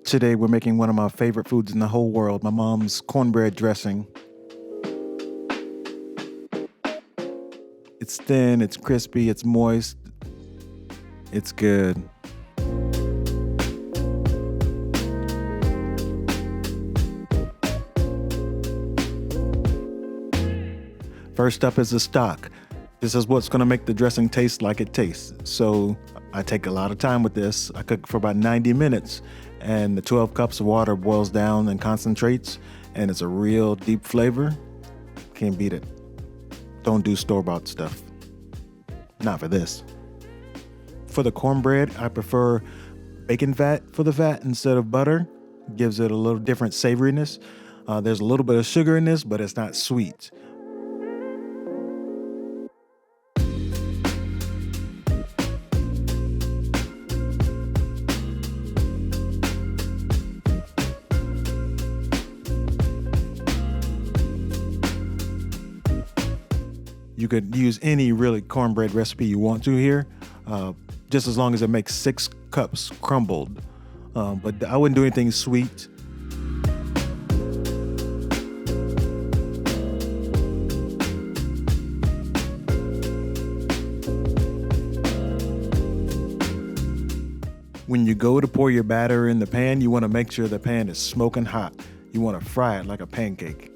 Today we're making one of my favorite foods in the whole world, my mom's cornbread dressing. It's thin, it's crispy, it's moist. It's good. First up is the stock. This is what's going to make the dressing taste like it tastes. So I take a lot of time with this. I cook for about 90 minutes and the 12 cups of water boils down and concentrates, and it's a real deep flavor. Can't beat it. Don't do store-bought stuff. Not for this. For the cornbread, I prefer bacon fat for the fat instead of butter. Gives it a little different savoriness. There's a little bit of sugar in this, but it's not sweet. You could use any really cornbread recipe you want to here, just as long as it makes 6 cups crumbled. But I wouldn't do anything sweet. When you go to pour your batter in the pan, you want to make sure the pan is smoking hot. You want to fry it like a pancake.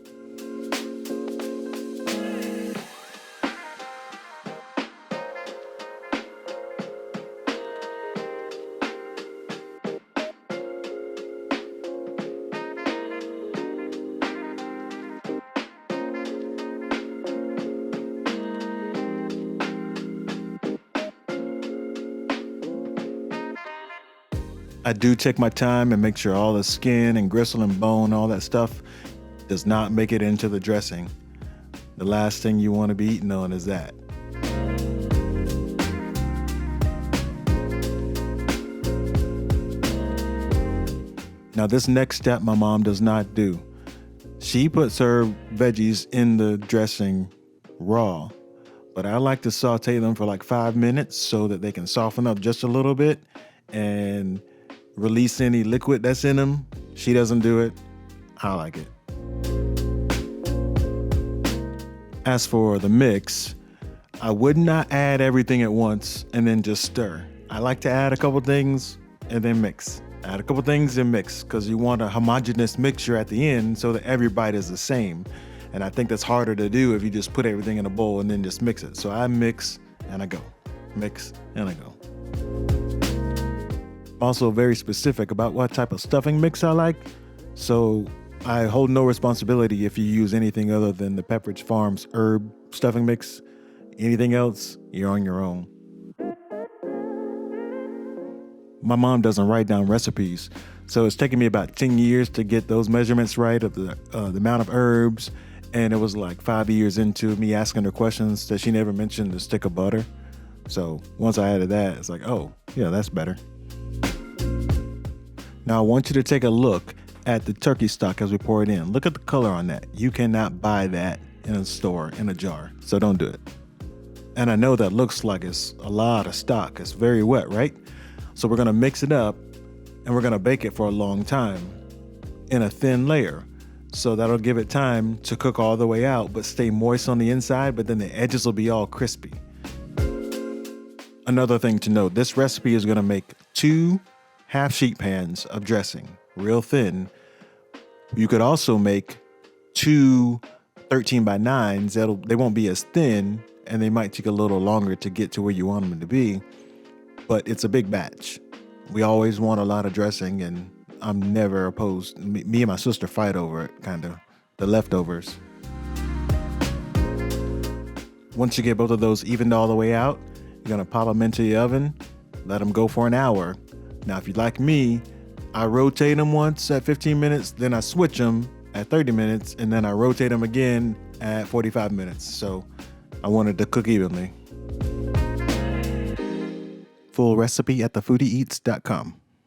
I do take my time and make sure all the skin and gristle and bone, all that stuff, does not make it into the dressing. The last thing you want to be eating on is that. Now this next step my mom does not do. She puts her veggies in the dressing raw, but I like to saute them for like 5 minutes so that they can soften up just a little bit and release any liquid that's in them. She doesn't do it. I like it. As for the mix, I would not add everything at once and then just stir. I like to add a couple things and then mix. Add a couple things and mix, because you want a homogeneous mixture at the end so that every bite is the same. And I think that's harder to do if you just put everything in a bowl and then just mix it. So I mix and I go. Mix and I go. Also very specific about what type of stuffing mix I like, so I hold no responsibility if you use anything other than the Pepperidge Farm's herb stuffing mix. Anything else, you're on your own. My mom doesn't write down recipes, so it's taken me about 10 years to get those measurements right of the amount of herbs, and it was like 5 years into me asking her questions that she never mentioned the stick of butter. So once I added that, it's like, oh, yeah, that's better. Now I want you to take a look at the turkey stock as we pour it in. Look at the color on that. You cannot buy that in a store, in a jar, so don't do it. And I know that looks like it's a lot of stock. It's very wet, right? So we're gonna mix it up and we're gonna bake it for a long time in a thin layer. So that'll give it time to cook all the way out, but stay moist on the inside, but then the edges will be all crispy. Another thing to note, this recipe is gonna make 2 half sheet pans of dressing, real thin. You could also make 2 13 by 9s. They won't be as thin and they might take a little longer to get to where you want them to be, but it's a big batch. We always want a lot of dressing and I'm never opposed. Me and my sister fight over it, kind of, the leftovers. Once you get both of those evened all the way out, you're gonna pop them into the oven, let them go for an hour. Now, if you're like me, I rotate them once at 15 minutes, then I switch them at 30 minutes, and then I rotate them again at 45 minutes. So I wanted to cook evenly. Full recipe at thefoodieeats.com.